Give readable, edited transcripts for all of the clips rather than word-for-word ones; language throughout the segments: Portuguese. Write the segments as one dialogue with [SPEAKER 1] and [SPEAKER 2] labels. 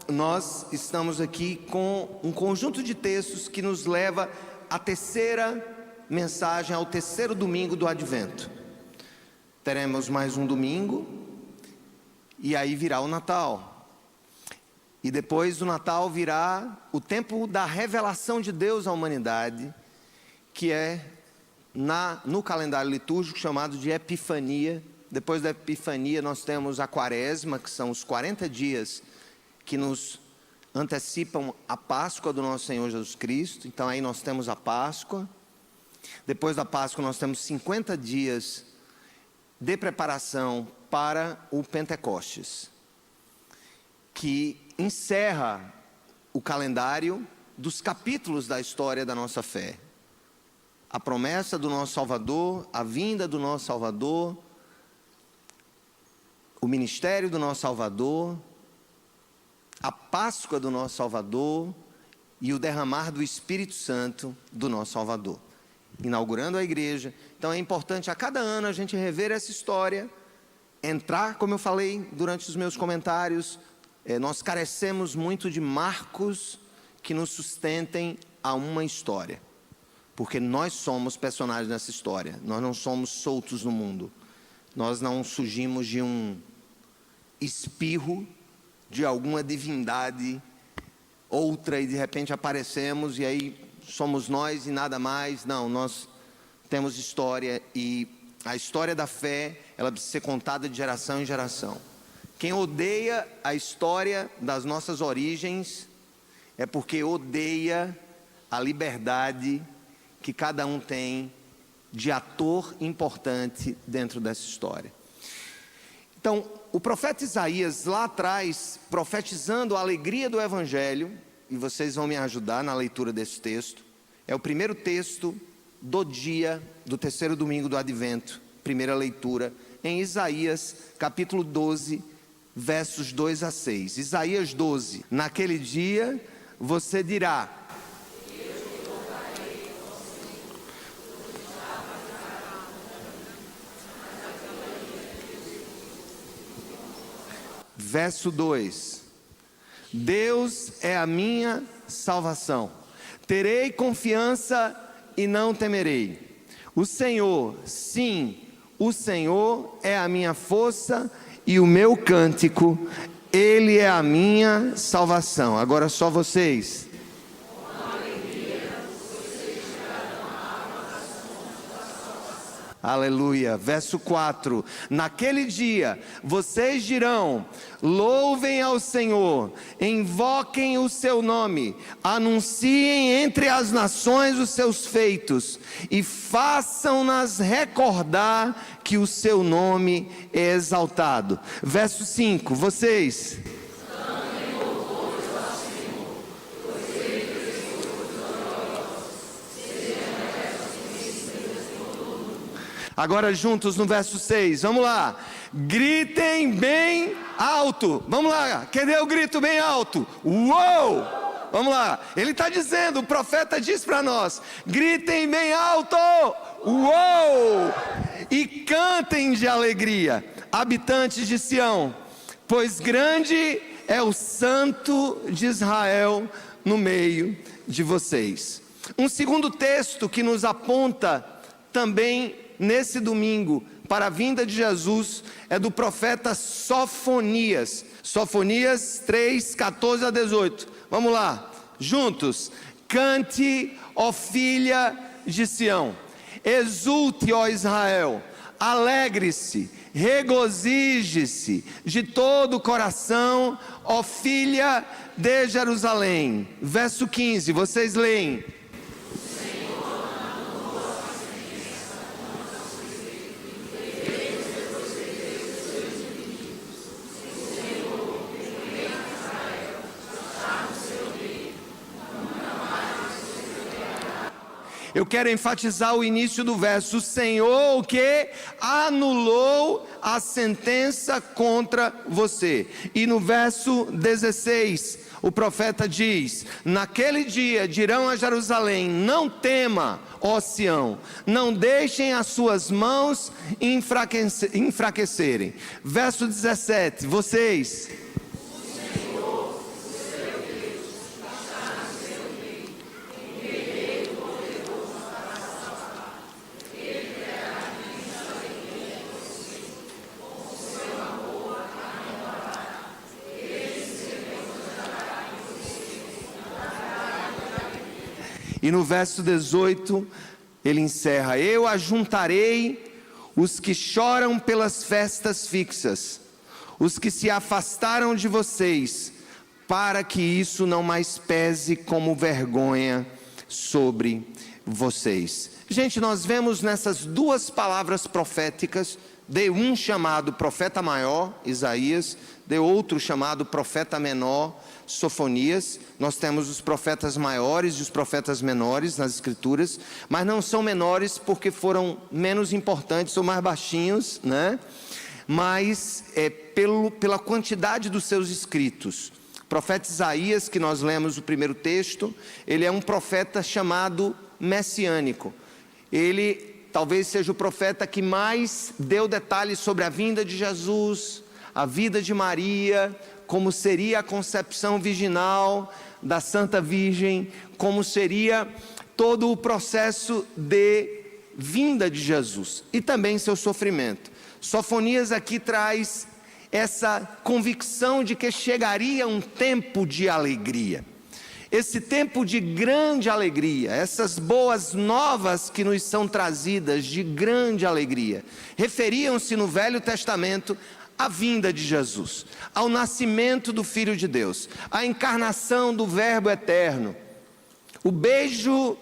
[SPEAKER 1] nós estamos aqui com um conjunto de textos que nos leva à terceira mensagem, ao terceiro domingo do Advento. Teremos mais um domingo e aí virá o Natal. E depois do Natal virá o tempo da revelação de Deus à humanidade, que é no calendário litúrgico chamado de Epifania. Depois da Epifania nós temos a Quaresma, que são os 40 dias que nos antecipam a Páscoa do nosso Senhor Jesus Cristo. Então aí nós temos a Páscoa. Depois da Páscoa nós temos 50 dias de preparação para o Pentecostes, que encerra o calendário dos capítulos da história da nossa fé. A promessa do nosso Salvador, a vinda do nosso Salvador, o ministério do nosso Salvador, a Páscoa do nosso Salvador e o derramar do Espírito Santo do nosso Salvador, inaugurando a igreja. Então é importante a cada ano a gente rever essa história, entrar, como eu falei durante os meus comentários, nós carecemos muito de marcos que nos sustentem a uma história, porque nós somos personagens nessa história, nós não somos soltos no mundo, nós não surgimos de um espirro de alguma divindade outra e de repente aparecemos e aí somos nós e nada mais. Não, nós temos história e a história da fé, ela precisa ser contada de geração em geração. Quem odeia a história das nossas origens é porque odeia a liberdade que cada um tem de ator importante dentro dessa história. Então, o profeta Isaías, lá atrás, profetizando a alegria do Evangelho, e vocês vão me ajudar na leitura desse texto, é o primeiro texto do dia do terceiro domingo do Advento, primeira leitura, em Isaías, capítulo 12, versos 2 a 6. Isaías 12, naquele dia você dirá: verso 2: Deus é a minha salvação, terei confiança e não temerei. O Senhor, sim, o Senhor é a minha força e o meu cântico, Ele é a minha salvação. Agora só vocês. Aleluia. Verso 4: naquele dia vocês dirão: louvem ao Senhor, invoquem o seu nome, anunciem entre as nações os seus feitos e façam-nas recordar que o seu nome é exaltado. Verso 5: vocês agora juntos no verso 6, vamos lá. Gritem bem alto. Vamos lá, cadê o grito bem alto? Uou! Vamos lá, ele está dizendo, o profeta diz para nós: gritem bem alto. Uou! E cantem de alegria, habitantes de Sião, pois grande é o Santo de Israel no meio de vocês. Um segundo texto que nos aponta também nesse domingo para a vinda de Jesus é do profeta Sofonias. Sofonias 3, 14 a 18. Vamos lá, juntos. Cante, ó filha de Sião, exulte, ó Israel, alegre-se, regozije-se de todo o coração, ó filha de Jerusalém. Verso 15, vocês leem. Eu quero enfatizar o início do verso. O Senhor, o que? Anulou a sentença contra você. E no verso 16, o profeta diz: naquele dia dirão a Jerusalém: não tema, ó Sião, não deixem as suas mãos enfraquecerem. Verso 17, vocês... E no verso 18, ele encerra: eu ajuntarei os que choram pelas festas fixas, os que se afastaram de vocês, para que isso não mais pese como vergonha sobre vocês. Gente, nós vemos nessas duas palavras proféticas, de um chamado profeta maior, Isaías, de outro chamado profeta menor, Sofonias. Nós temos os profetas maiores e os profetas menores nas escrituras, mas não são menores porque foram menos importantes ou mais baixinhos, né? Mas pela quantidade dos seus escritos. O profeta Isaías, que nós lemos o primeiro texto, ele é um profeta chamado messiânico. Ele talvez seja o profeta que mais deu detalhes sobre a vinda de Jesus, a vida de Maria, como seria a concepção virginal da Santa Virgem, como seria todo o processo de vinda de Jesus e também seu sofrimento. Sofonias aqui traz essa convicção de que chegaria um tempo de alegria. Esse tempo de grande alegria, essas boas novas que nos são trazidas de grande alegria, referiam-se no Velho Testamento à vinda de Jesus, ao nascimento do Filho de Deus, à encarnação do Verbo eterno, o beijo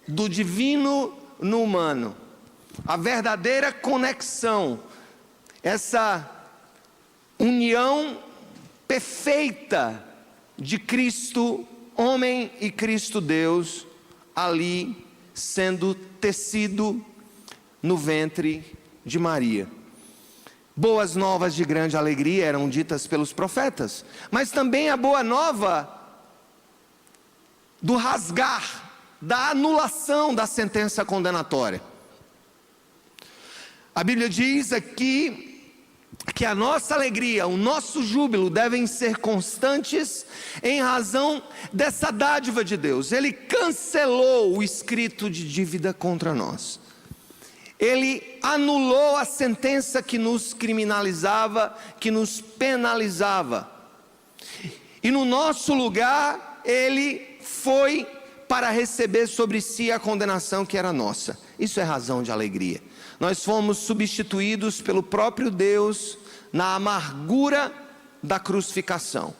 [SPEAKER 1] do divino no humano, a verdadeira conexão, essa união perfeita de Cristo homem e Cristo Deus, ali sendo tecido no ventre de Maria. Boas novas de grande alegria eram ditas pelos profetas, mas também a boa nova do rasgar, da anulação da sentença condenatória. A Bíblia diz aqui que a nossa alegria, o nosso júbilo devem ser constantes em razão dessa dádiva de Deus. Ele cancelou o escrito de dívida contra nós. Ele anulou a sentença que nos criminalizava, que nos penalizava. E no nosso lugar, Ele foi para receber sobre si a condenação que era nossa. Isso é razão de alegria. Nós fomos substituídos pelo próprio Deus na amargura da crucificação.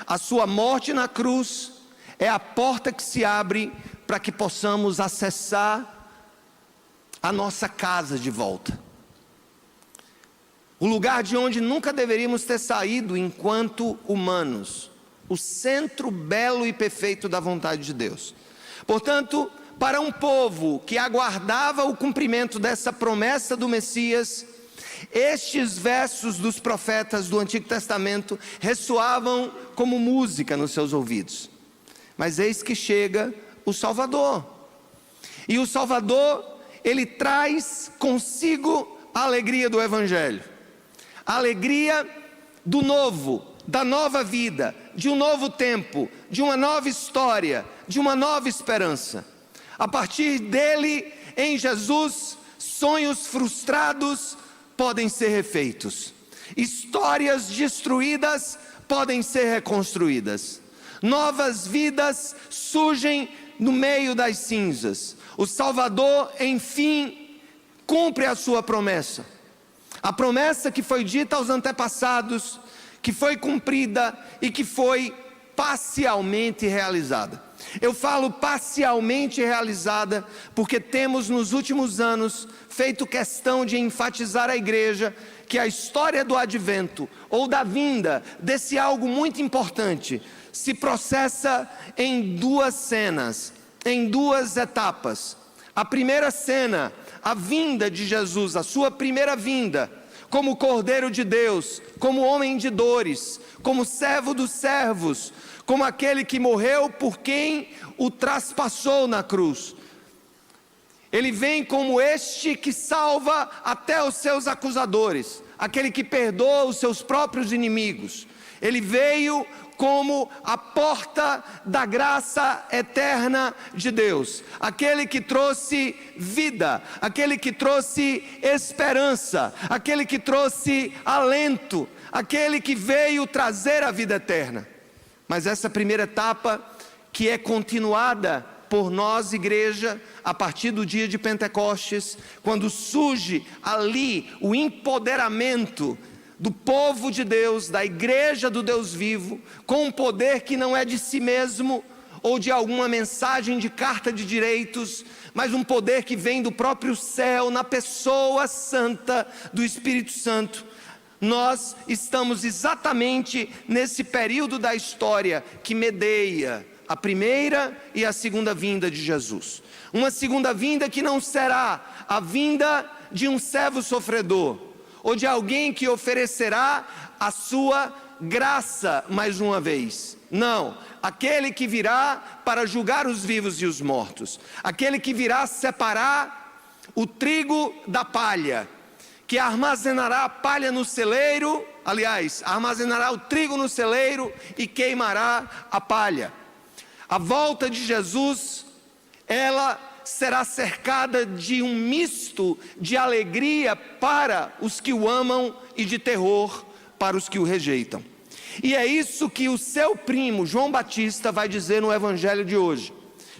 [SPEAKER 1] A sua morte na cruz é a porta que se abre para que possamos acessar a nossa casa de volta. O lugar de onde nunca deveríamos ter saído enquanto humanos. O centro belo e perfeito da vontade de Deus. Portanto, para um povo que aguardava o cumprimento dessa promessa do Messias, estes versos dos profetas do Antigo Testamento ressoavam como música nos seus ouvidos. Mas eis que chega o Salvador. E o Salvador, ele traz consigo a alegria do Evangelho. A alegria do novo, da nova vida, de um novo tempo, de uma nova história, de uma nova esperança. A partir dele, em Jesus, sonhos frustrados podem ser refeitos. Histórias destruídas podem ser reconstruídas. Novas vidas surgem no meio das cinzas. O Salvador, enfim, cumpre a sua promessa. A promessa que foi dita aos antepassados, que foi cumprida e que foi parcialmente realizada. Eu falo parcialmente realizada porque temos nos últimos anos feito questão de enfatizar à igreja que a história do advento ou da vinda desse algo muito importante se processa em duas cenas, em duas etapas. A primeira cena, a vinda de Jesus, a sua primeira vinda, como Cordeiro de Deus, como homem de dores, como servo dos servos, como aquele que morreu por quem o traspassou na cruz. Ele vem como este que salva até os seus acusadores, aquele que perdoa os seus próprios inimigos. Ele veio como a porta da graça eterna de Deus, aquele que trouxe vida, aquele que trouxe esperança, aquele que trouxe alento, aquele que veio trazer a vida eterna. Mas essa primeira etapa, que é continuada por nós, igreja, a partir do dia de Pentecostes, quando surge ali o empoderamento do povo de Deus, da igreja do Deus vivo, com um poder que não é de si mesmo, ou de alguma mensagem de carta de direitos, mas um poder que vem do próprio céu, na pessoa santa do Espírito Santo. Nós estamos exatamente nesse período da história que medeia a primeira e a segunda vinda de Jesus. Uma segunda vinda que não será a vinda de um servo sofredor, ou de alguém que oferecerá a sua graça mais uma vez. Não, aquele que virá para julgar os vivos e os mortos, aquele que virá separar o trigo da palha, que armazenará a palha no celeiro, aliás, armazenará o trigo no celeiro e queimará a palha. A volta de Jesus, ela será cercada de um misto de alegria para os que o amam e de terror para os que o rejeitam. E é isso que o seu primo, João Batista, vai dizer no Evangelho de hoje.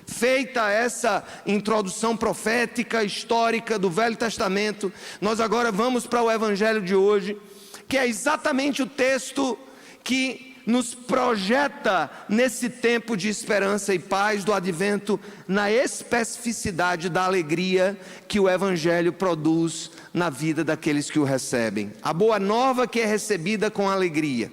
[SPEAKER 1] Feita essa introdução profética, histórica do Velho Testamento, nós agora vamos para o Evangelho de hoje, que é exatamente o texto que nos projeta nesse tempo de esperança e paz do advento, na especificidade da alegria que o Evangelho produz na vida daqueles que o recebem. A boa nova que é recebida com alegria.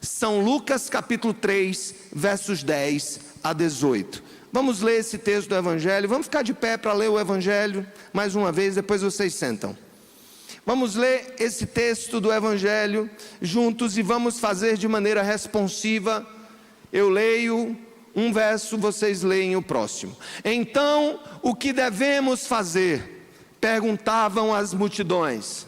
[SPEAKER 1] São Lucas capítulo 3, versos 10 a 18. Vamos ler esse texto do Evangelho. Vamos ficar de pé para ler o Evangelho mais uma vez, depois vocês sentam. Vamos ler esse texto do Evangelho juntos e vamos fazer de maneira responsiva. Eu leio um verso, vocês leem o próximo. Então, o que devemos fazer? Perguntavam as multidões.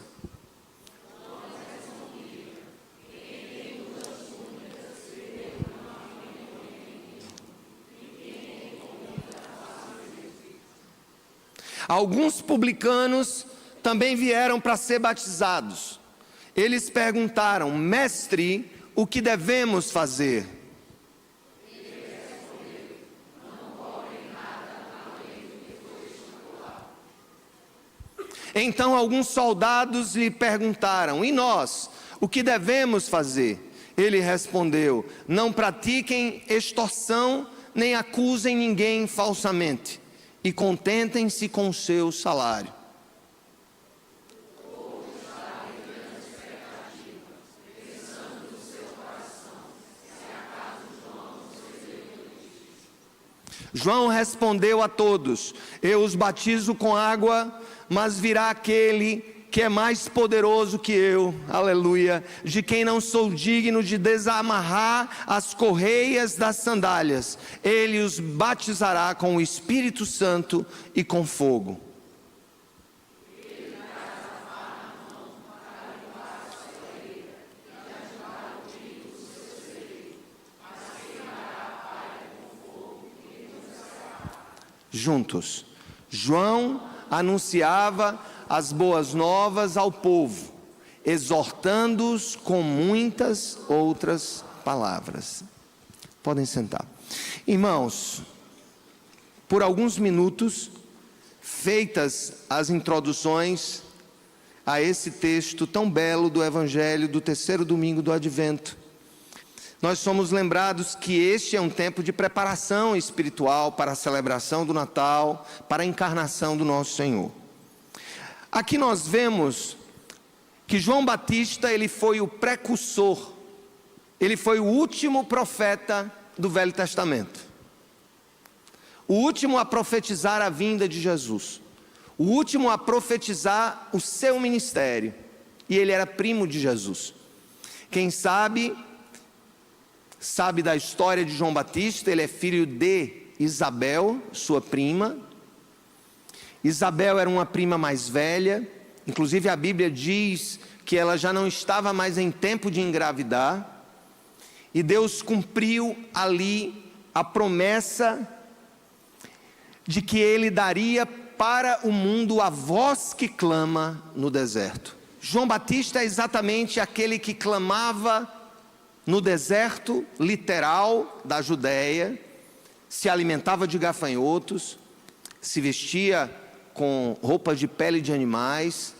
[SPEAKER 1] Alguns publicanos também vieram para ser batizados. Eles perguntaram: mestre, o que devemos fazer? Então alguns soldados lhe perguntaram: e nós, o que devemos fazer? Ele respondeu: não pratiquem extorsão, nem acusem ninguém falsamente, e contentem-se com o seu salário. João respondeu a todos: eu os batizo com água, mas virá aquele que é mais poderoso que eu, aleluia, de quem não sou digno de desamarrar as correias das sandálias. Ele os batizará com o Espírito Santo e com fogo. Juntos, João anunciava as boas novas ao povo, exortando-os com muitas outras palavras. Podem sentar. Irmãos, por alguns minutos, feitas as introduções a esse texto tão belo do Evangelho do terceiro domingo do Advento, nós somos lembrados que este é um tempo de preparação espiritual para a celebração do Natal, para a encarnação do nosso Senhor. Aqui nós vemos que João Batista, ele foi o precursor, ele foi o último profeta do Velho Testamento, o último a profetizar a vinda de Jesus, o último a profetizar o seu ministério, e ele era primo de Jesus. Quem sabe da história de João Batista. Ele é filho de Isabel, sua prima. Isabel era uma prima mais velha, inclusive a Bíblia diz que ela já não estava mais em tempo de engravidar, e Deus cumpriu ali a promessa de que Ele daria para o mundo a voz que clama no deserto. João Batista é exatamente aquele que clamava no deserto literal da Judéia, se alimentava de gafanhotos, se vestia com roupas de pele de animais.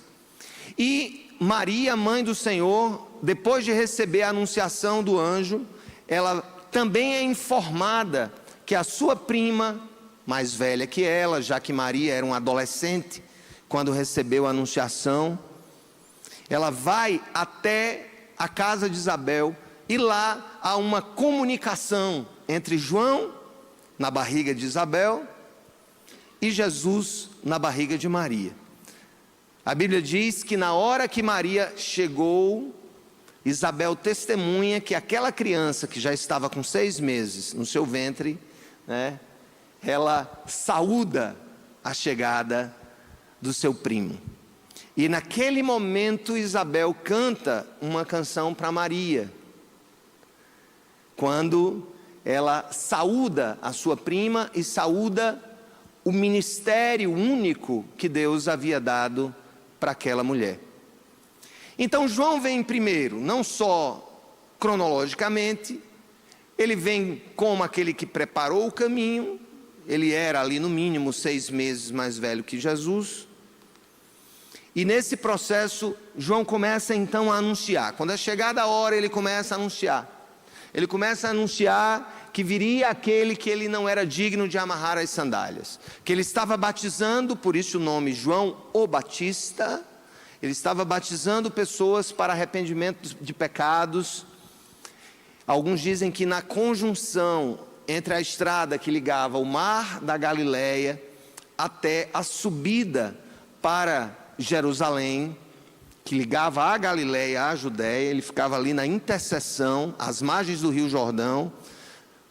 [SPEAKER 1] E Maria, mãe do Senhor, depois de receber a anunciação do anjo, ela também é informada que a sua prima, mais velha que ela, já que Maria era uma adolescente quando recebeu a anunciação, ela vai até a casa de Isabel, e lá há uma comunicação entre João, na barriga de Isabel, e Jesus na barriga de Maria. A Bíblia diz que na hora que Maria chegou, Isabel testemunha que aquela criança que já estava com 6 meses no seu ventre, ela saúda a chegada do seu primo. E naquele momento Isabel canta uma canção para Maria, quando ela saúda a sua prima e saúda o ministério único que Deus havia dado para aquela mulher. Então João vem primeiro, não só cronologicamente, ele vem como aquele que preparou o caminho. Ele era ali no mínimo 6 meses mais velho que Jesus. E nesse processo, João começa então a anunciar. Quando é chegada a hora, ele começa a anunciar. Ele começa a anunciar que viria aquele que ele não era digno de amarrar as sandálias. Que ele estava batizando, por isso o nome João o Batista. Ele estava batizando pessoas para arrependimento de pecados. Alguns dizem que na conjunção entre a estrada que ligava o mar da Galileia até a subida para Jerusalém, que ligava a Galileia à Judéia, ele ficava ali na interseção, às margens do Rio Jordão.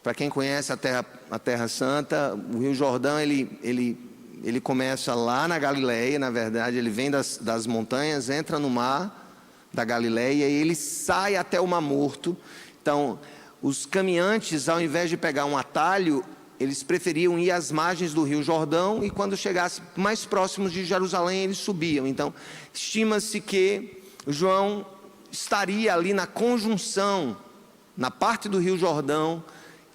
[SPEAKER 1] Para quem conhece a Terra Santa, o Rio Jordão ele começa lá na Galileia. Na verdade ele vem das montanhas, entra no mar da Galileia e ele sai até o Mar Morto. Então os caminhantes, ao invés de pegar um atalho, eles preferiam ir às margens do Rio Jordão, e quando chegasse mais próximos de Jerusalém, eles subiam. Então, estima-se que João estaria ali na conjunção, na parte do Rio Jordão,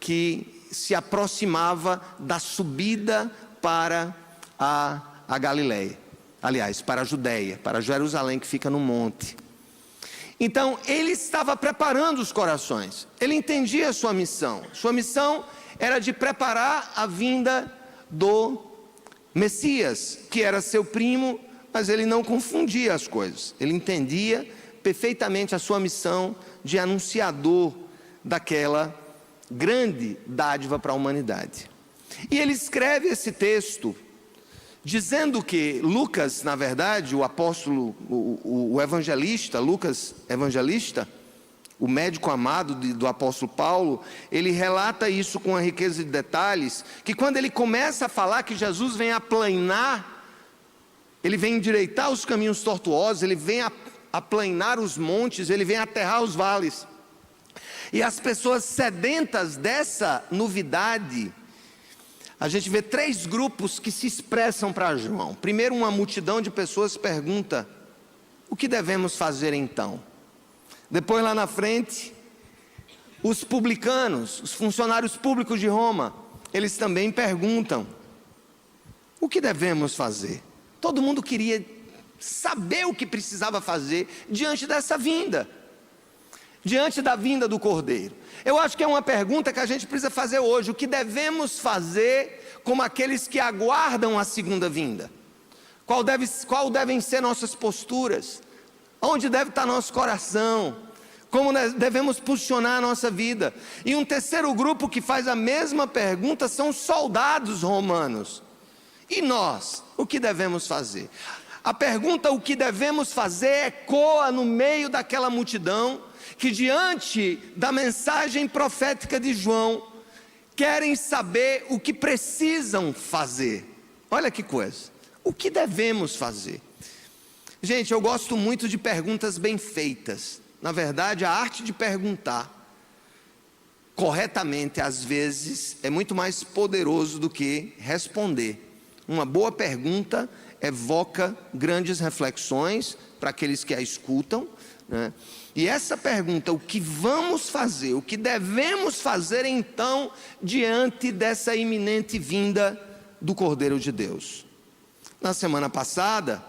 [SPEAKER 1] que se aproximava da subida para a Galileia. Aliás, para a Judéia, para Jerusalém, que fica no monte. Então, ele estava preparando os corações. Ele entendia a sua missão. Sua missão era de preparar a vinda do Messias, que era seu primo, mas ele não confundia as coisas. Ele entendia perfeitamente a sua missão de anunciador daquela grande dádiva para a humanidade. E ele escreve esse texto dizendo que Lucas, na verdade, o apóstolo, o evangelista, Lucas evangelista, o médico amado do apóstolo Paulo, ele relata isso com uma riqueza de detalhes, que quando ele começa a falar que Jesus vem aplanar, ele vem endireitar os caminhos tortuosos, ele vem aplanar os montes, ele vem aterrar os vales. E as pessoas sedentas dessa novidade, a gente vê 3 grupos que se expressam para João. Primeiro, uma multidão de pessoas pergunta: o que devemos fazer então? Depois, lá na frente, os publicanos, os funcionários públicos de Roma, eles também perguntam: o que devemos fazer? Todo mundo queria saber o que precisava fazer diante dessa vinda, diante da vinda do Cordeiro. Eu acho que é uma pergunta que a gente precisa fazer hoje: o que devemos fazer como aqueles que aguardam a segunda vinda? Qual devem ser nossas posturas? Onde deve estar nosso coração? Como devemos posicionar a nossa vida? E um terceiro grupo que faz a mesma pergunta são os soldados romanos. E nós, o que devemos fazer? A pergunta o que devemos fazer ecoa no meio daquela multidão que, diante da mensagem profética de João, querem saber o que precisam fazer. Olha que coisa, o que devemos fazer? Gente, eu gosto muito de perguntas bem feitas. Na verdade, a arte de perguntar corretamente, às vezes, é muito mais poderoso do que responder Uma boa pergunta evoca grandes reflexões para aqueles que a escutam, né? E essa pergunta, o que vamos fazer, o que devemos fazer então diante dessa iminente vinda do Cordeiro de Deus? Na semana passada,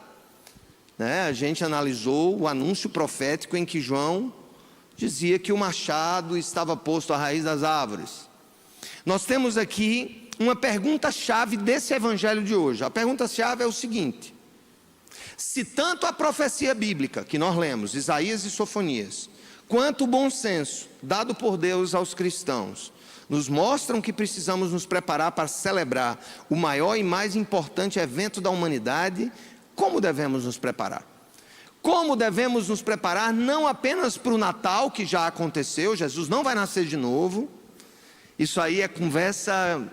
[SPEAKER 1] né, a gente analisou o anúncio profético em que João dizia que o machado estava posto à raiz das árvores. Nós temos aqui uma pergunta-chave desse evangelho de hoje. A pergunta-chave é o seguinte: se tanto a profecia bíblica que nós lemos, Isaías e Sofonias, quanto o bom senso dado por Deus aos cristãos, nos mostram que precisamos nos preparar para celebrar o maior e mais importante evento da humanidade, como devemos nos preparar? Como devemos nos preparar não apenas para o Natal, que já aconteceu, Jesus não vai nascer de novo. Isso aí é conversa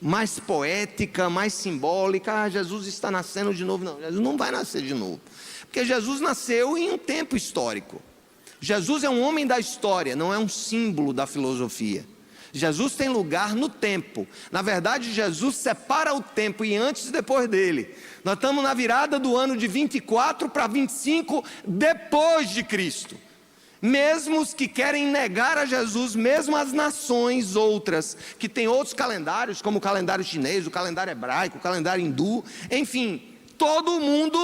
[SPEAKER 1] mais poética, mais simbólica. Jesus está nascendo de novo. Não, Jesus não vai nascer de novo, porque Jesus nasceu em um tempo histórico. Jesus é um homem da história, não é um símbolo da filosofia. Jesus tem lugar no tempo. Na verdade, Jesus separa o tempo e antes e depois dele. Nós estamos na virada do ano de 24 para 25 depois de Cristo. Mesmo os que querem negar a Jesus, mesmo as nações outras, que têm outros calendários, como o calendário chinês, o calendário hebraico, o calendário hindu, enfim, todo mundo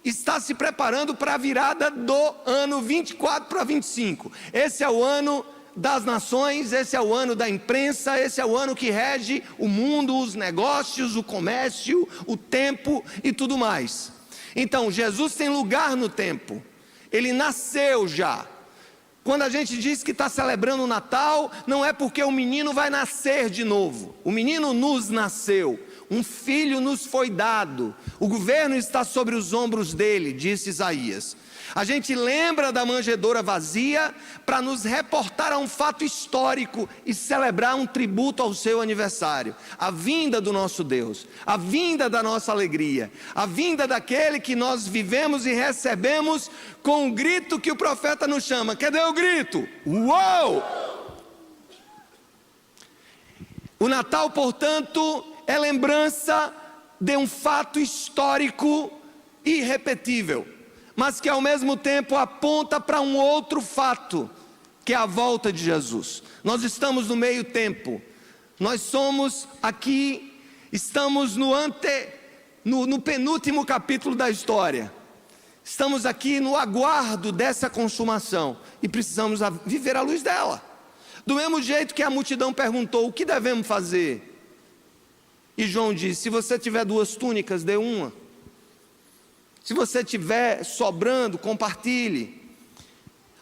[SPEAKER 1] está se preparando para a virada do ano 24 para 25. Esse é o ano das nações, esse é o ano da imprensa, esse é o ano que rege o mundo, os negócios, o comércio, o tempo e tudo mais. Então, Jesus tem lugar no tempo, ele nasceu já. Quando a gente diz que está celebrando o Natal, não é porque o menino vai nascer de novo. O menino nos nasceu, um filho nos foi dado, o governo está sobre os ombros dele, disse Isaías. A gente lembra da manjedoura vazia para nos reportar a um fato histórico e celebrar um tributo ao seu aniversário. A vinda do nosso Deus, a vinda da nossa alegria, a vinda daquele que nós vivemos e recebemos com o grito que o profeta nos chama. Cadê o grito? Uou! O Natal, portanto, é lembrança de um fato histórico irrepetível, mas que ao mesmo tempo aponta para um outro fato, que é a volta de Jesus. Nós estamos no meio tempo, nós somos aqui, estamos no penúltimo capítulo da história, estamos aqui no aguardo dessa consumação, e precisamos viver à luz dela. Do mesmo jeito que a multidão perguntou, o que devemos fazer? E João disse, se você tiver 2 túnicas, dê uma. Se você tiver sobrando, compartilhe.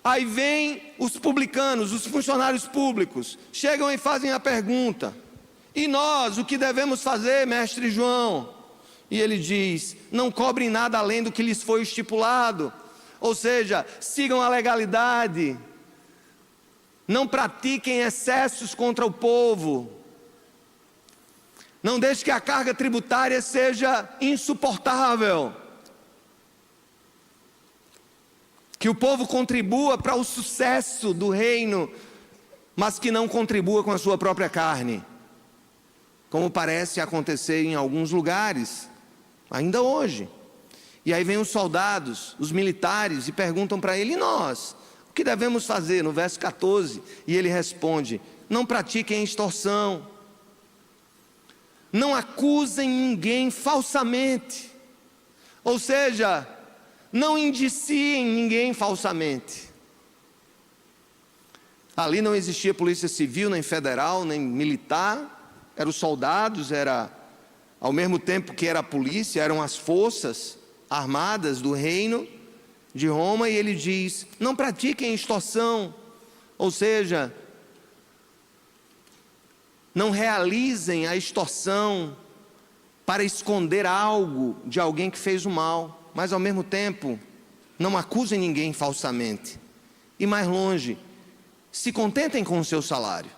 [SPEAKER 1] Aí vem os publicanos, os funcionários públicos, chegam e fazem a pergunta: e nós, o que devemos fazer, mestre João? E ele diz, não cobrem nada além do que lhes foi estipulado. Ou seja, sigam a legalidade, não pratiquem excessos contra o povo, não deixe que a carga tributária seja insuportável, que o povo contribua para o sucesso do reino, mas que não contribua com a sua própria carne, como parece acontecer em alguns lugares, ainda hoje. E aí vem os soldados, os militares, e perguntam para ele, e nós? O que devemos fazer? No verso 14, e ele responde, não pratiquem extorsão, não acusem ninguém falsamente, ou seja, não indiciem ninguém falsamente. Ali não existia polícia civil, nem federal, nem militar, eram os soldados, era ao mesmo tempo que era a polícia, eram as forças armadas do reino de Roma, e ele diz, não pratiquem extorsão, ou seja, não realizem a extorsão para esconder algo de alguém que fez o mal, mas ao mesmo tempo, não acusem ninguém falsamente. E mais longe, se contentem com o seu salário.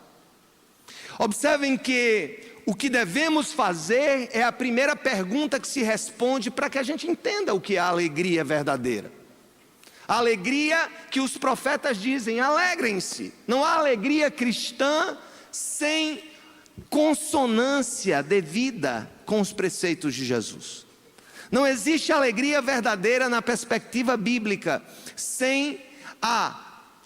[SPEAKER 1] Observem que o que devemos fazer é a primeira pergunta que se responde para que a gente entenda o que é a alegria verdadeira. A alegria que os profetas dizem, alegrem-se. Não há alegria cristã sem consonância devida com os preceitos de Jesus. Não existe alegria verdadeira na perspectiva bíblica sem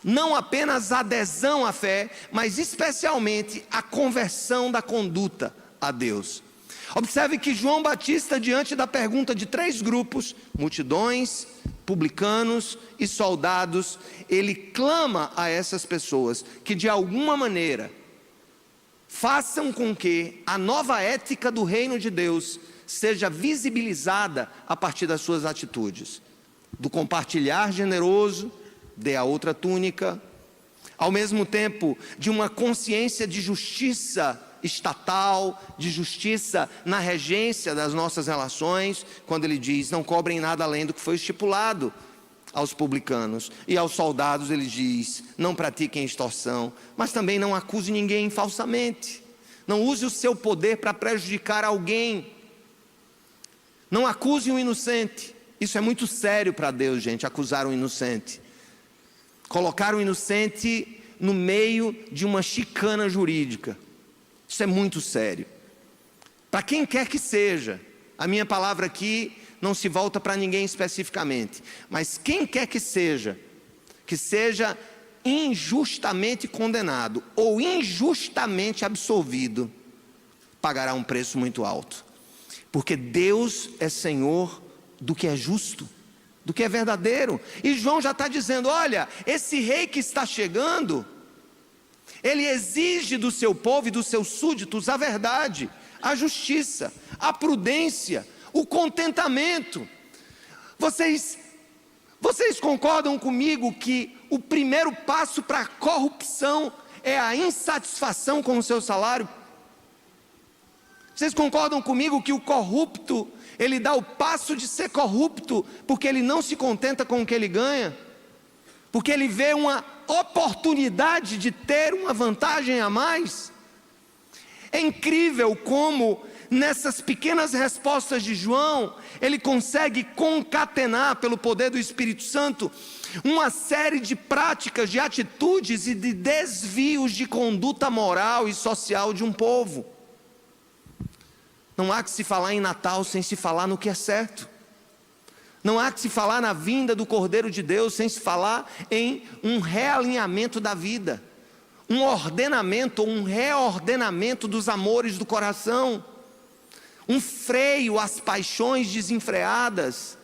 [SPEAKER 1] não apenas a adesão à fé, mas especialmente a conversão da conduta a Deus. Observe que João Batista, diante da pergunta de 3 grupos, multidões, publicanos e soldados, ele clama a essas pessoas que de alguma maneira façam com que a nova ética do reino de Deus seja visibilizada a partir das suas atitudes, do compartilhar generoso, dê a outra túnica, ao mesmo tempo de uma consciência de justiça estatal, de justiça na regência das nossas relações, quando ele diz, não cobrem nada além do que foi estipulado aos publicanos, e aos soldados ele diz, não pratiquem extorsão, mas também não acuse ninguém falsamente, não use o seu poder para prejudicar alguém, não acuse um inocente. Isso é muito sério para Deus, gente, acusar um inocente, colocar um inocente no meio de uma chicana jurídica. Isso é muito sério. Para quem quer que seja, a minha palavra aqui não se volta para ninguém especificamente, mas quem quer que seja injustamente condenado ou injustamente absolvido, pagará um preço muito alto, porque Deus é Senhor do que é justo, do que é verdadeiro. E João já está dizendo, olha, esse rei que está chegando, ele exige do seu povo e dos seus súditos a verdade, a justiça, a prudência, o contentamento. Vocês concordam comigo que o primeiro passo para a corrupção é a insatisfação com o seu salário? Vocês concordam comigo que o corrupto, ele dá o passo de ser corrupto, porque ele não se contenta com o que ele ganha? Porque ele vê uma oportunidade de ter uma vantagem a mais? É incrível como nessas pequenas respostas de João, ele consegue concatenar pelo poder do Espírito Santo uma série de práticas, de atitudes e de desvios de conduta moral e social de um povo. Não há que se falar em Natal sem se falar no que é certo. Não há que se falar na vinda do Cordeiro de Deus sem se falar em um realinhamento da vida, um ordenamento, um reordenamento dos amores do coração, um freio às paixões desenfreadas.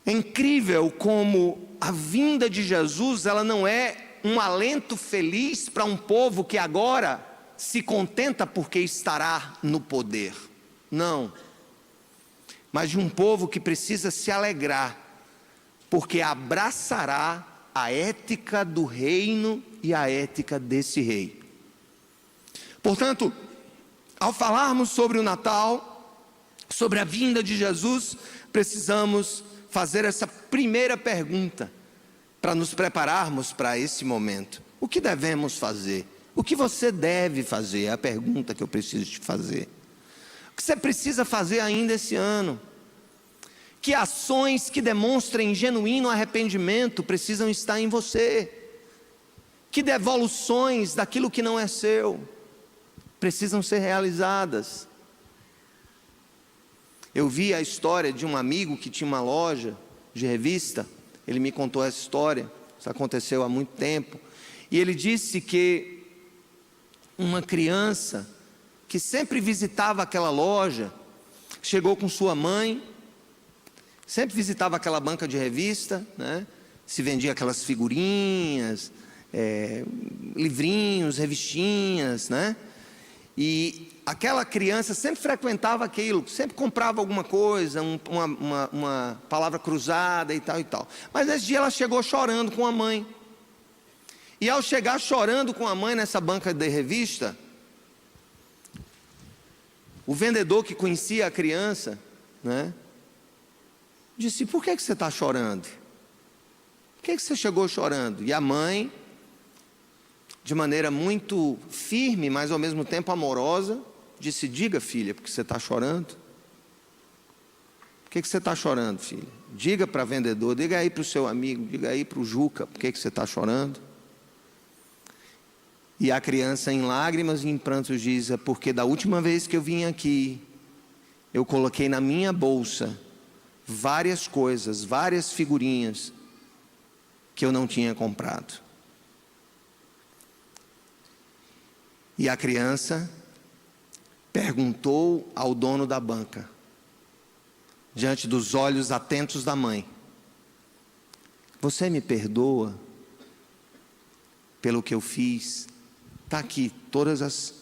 [SPEAKER 1] É incrível como a vinda de Jesus, ela não é um alento feliz para um povo que agora se contenta porque estará no poder. Não. Mas de um povo que precisa se alegrar, porque abraçará a ética do reino e a ética desse rei. Portanto, ao falarmos sobre o Natal, sobre a vinda de Jesus, precisamos fazer essa primeira pergunta, para nos prepararmos para esse momento. O que devemos fazer? O que você deve fazer? É a pergunta que eu preciso te fazer. O que você precisa fazer ainda esse ano? Que ações que demonstrem genuíno arrependimento precisam estar em você? Que devoluções daquilo que não é seu precisam ser realizadas? Eu vi a história de um amigo que tinha uma loja de revista. Ele me contou essa história, isso aconteceu há muito tempo. E ele disse que uma criança que sempre visitava aquela loja, chegou com sua mãe, sempre visitava aquela banca de revista, né? Se vendia aquelas figurinhas, livrinhos, revistinhas, né? E aquela criança sempre frequentava aquilo, sempre comprava alguma coisa, uma palavra cruzada e tal e tal. Mas nesse dia ela chegou chorando com a mãe. E ao chegar chorando com a mãe nessa banca de revista, o vendedor que conhecia a criança, né, disse: por que você está chorando? Por que você chegou chorando? E a mãe, de maneira muito firme, mas ao mesmo tempo amorosa, disse: diga, filha, por que você está chorando? Por que você está chorando, filha? Diga para o vendedor, diga aí para o seu amigo, diga aí para o Juca, por que você está chorando? E a criança, em lágrimas e em prantos, diz: é porque da última vez que eu vim aqui, eu coloquei na minha bolsa várias coisas, várias figurinhas que eu não tinha comprado. E a criança perguntou ao dono da banca, diante dos olhos atentos da mãe: você me perdoa pelo que eu fiz? Está aqui todas as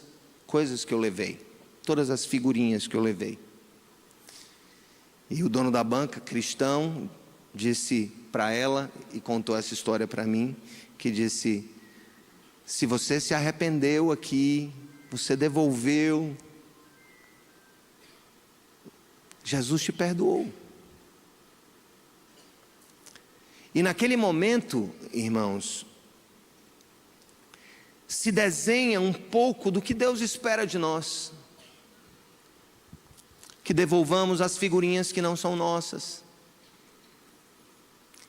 [SPEAKER 1] coisas que eu levei, todas as figurinhas que eu levei. E o dono da banca, cristão, disse para ela, e contou essa história para mim, que disse: se você se arrependeu aqui, você devolveu, Jesus te perdoou. E naquele momento, irmãos, se desenha um pouco do que Deus espera de nós. Que devolvamos as figurinhas que não são nossas,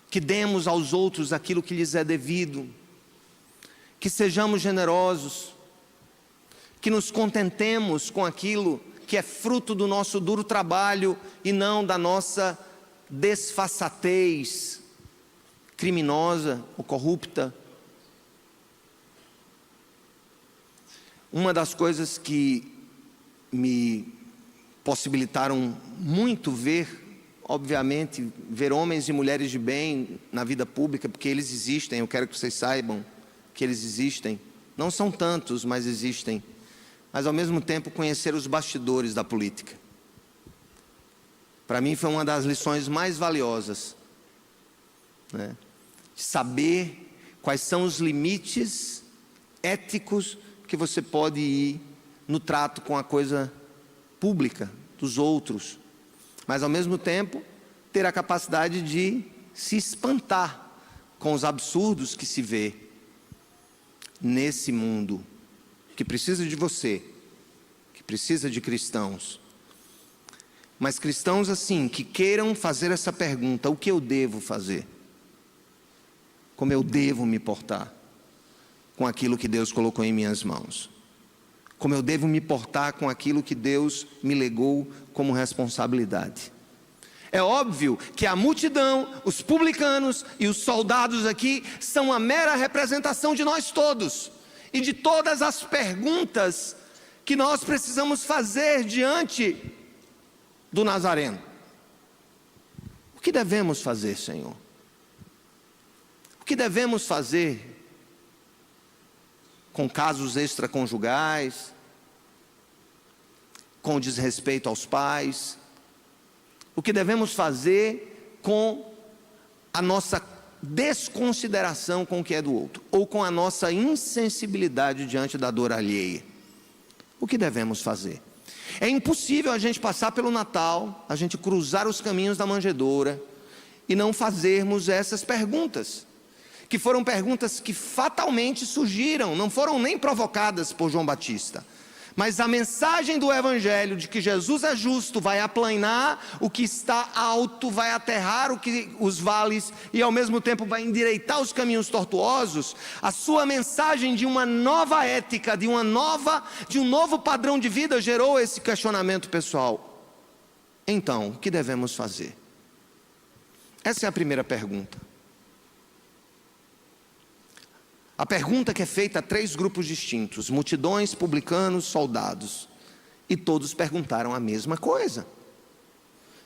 [SPEAKER 1] que demos aos outros aquilo que lhes é devido, que sejamos generosos, que nos contentemos com aquilo que é fruto do nosso duro trabalho e não da nossa desfaçatez criminosa ou corrupta. Uma das coisas que me possibilitaram muito ver, obviamente, ver homens e mulheres de bem na vida pública, porque eles existem, eu quero que vocês saibam que eles existem. Não são tantos, mas existem. Mas ao mesmo tempo conhecer os bastidores da política. Para mim foi uma das lições mais valiosas, né? Saber quais são os limites éticos que você pode ir no trato com a coisa pública dos outros, mas ao mesmo tempo ter a capacidade de se espantar com os absurdos que se vê nesse mundo que precisa de você, que precisa de cristãos, mas cristãos assim, que queiram fazer essa pergunta: o que eu devo fazer? Como eu devo me portar com aquilo que Deus colocou em minhas mãos? Como eu devo me portar com aquilo que Deus me legou como responsabilidade? É óbvio que a multidão, os publicanos e os soldados aqui são a mera representação de nós todos e de todas as perguntas que nós precisamos fazer diante do Nazareno. O que devemos fazer, Senhor? O que devemos fazer com casos extraconjugais, com desrespeito aos pais? O que devemos fazer com a nossa desconsideração com o que é do outro, ou com a nossa insensibilidade diante da dor alheia? O que devemos fazer? É impossível a gente passar pelo Natal, a gente cruzar os caminhos da manjedoura e não fazermos essas perguntas, que foram perguntas que fatalmente surgiram, não foram nem provocadas por João Batista, mas a mensagem do Evangelho de que Jesus é justo vai aplanar o que está alto, vai aterrar os vales e ao mesmo tempo vai endireitar os caminhos tortuosos. A sua mensagem de uma nova ética, de um novo padrão de vida gerou esse questionamento pessoal. Então, o que devemos fazer? Essa é a primeira pergunta. A pergunta que é feita a 3 grupos distintos: multidões, publicanos, soldados. E todos perguntaram a mesma coisa.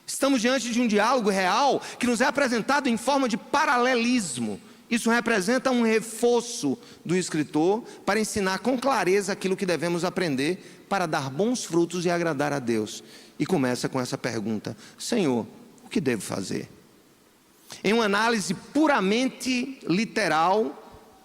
[SPEAKER 1] Estamos diante de um diálogo real que nos é apresentado em forma de paralelismo. Isso representa um reforço do escritor para ensinar com clareza aquilo que devemos aprender para dar bons frutos e agradar a Deus. E começa com essa pergunta: Senhor, o que devo fazer? Em uma análise puramente literal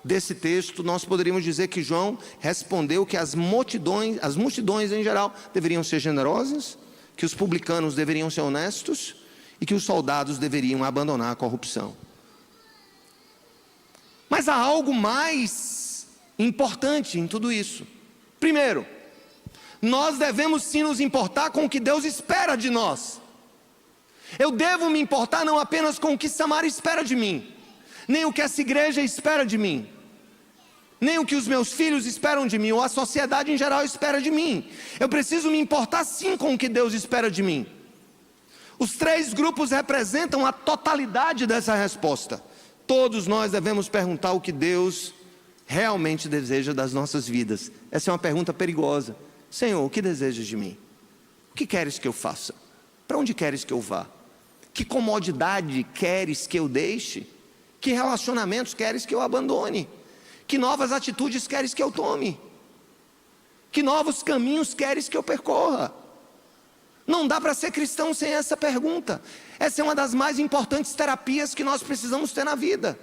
[SPEAKER 1] desse texto, nós poderíamos dizer que João respondeu que as multidões em geral deveriam ser generosas, que os publicanos deveriam ser honestos e que os soldados deveriam abandonar a corrupção. Mas há algo mais importante em tudo isso. Primeiro, nós devemos sim nos importar com o que Deus espera de nós. Eu devo me importar não apenas com o que Samara espera de mim, nem o que essa igreja espera de mim. nem o que os meus filhos esperam de mim, ou a sociedade em geral espera de mim. Eu preciso me importar sim com o que Deus espera de mim. Os 3 grupos representam a totalidade dessa resposta. Todos nós devemos perguntar o que Deus realmente deseja das nossas vidas. Essa é uma pergunta perigosa. Senhor, o que desejas de mim? O que queres que eu faça? Para onde queres que eu vá? Que comodidade queres que eu deixe? Que relacionamentos queres que eu abandone? Que novas atitudes queres que eu tome? Que novos caminhos queres que eu percorra? Não dá para ser cristão sem essa pergunta. Essa é uma das mais importantes terapias que nós precisamos ter na vida.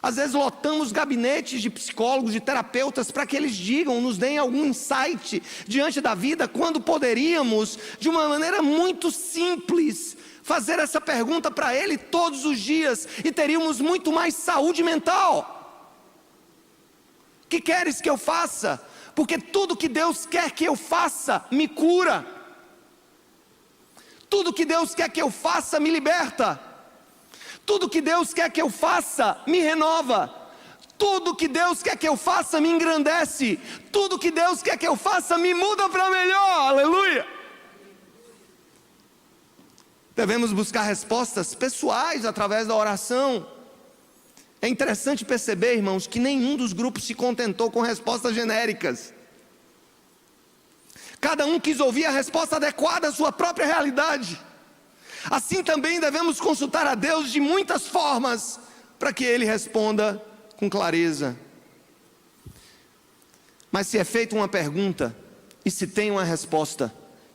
[SPEAKER 1] Às vezes lotamos gabinetes de psicólogos, de terapeutas, para que eles digam, nos deem algum insight diante da vida, quando poderíamos, de uma maneira muito simples, fazer essa pergunta para ele todos os dias, e teríamos muito mais saúde mental. O que queres que eu faça? Porque tudo que Deus quer que eu faça, me cura. Tudo que Deus quer que eu faça, me liberta. Tudo que Deus quer que eu faça, me renova. Tudo que Deus quer que eu faça, me engrandece. Tudo que Deus quer que eu faça, me muda para melhor. Aleluia! Devemos buscar respostas pessoais através da oração. É interessante perceber, irmãos, que nenhum dos grupos se contentou com respostas genéricas. Cada um quis ouvir a resposta adequada à sua própria realidade. Assim também devemos consultar a Deus de muitas formas, para que Ele responda com clareza. Mas se é feita uma pergunta, e se tem uma resposta,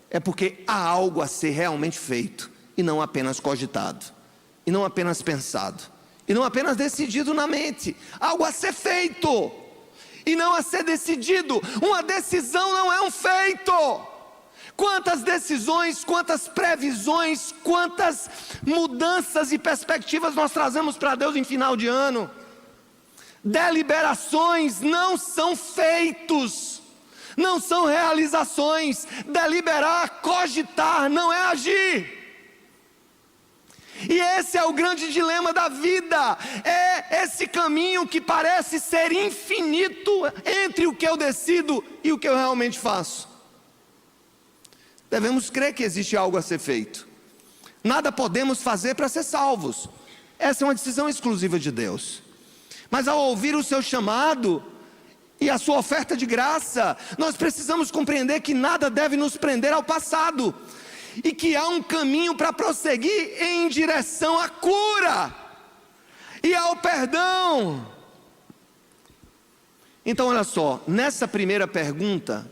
[SPEAKER 1] é porque há algo a ser realmente feito, e não apenas cogitado, e não apenas pensado, e não apenas decidido na mente. Algo a ser feito, e não a ser decidido. Uma decisão não é um feito. Quantas decisões, quantas previsões, quantas mudanças e perspectivas nós trazemos para Deus em final de ano. Deliberações não são feitos, não são realizações. Deliberar, cogitar, não é agir. E esse é o grande dilema da vida. É esse caminho que parece ser infinito entre o que eu decido e o que eu realmente faço. Devemos crer que existe algo a ser feito. Nada podemos fazer para ser salvos. Essa é uma decisão exclusiva de Deus. Mas ao ouvir o seu chamado e a sua oferta de graça, nós precisamos compreender que nada deve nos prender ao passado, e que há um caminho para prosseguir em direção à cura e ao perdão. Então olha só, nessa primeira pergunta,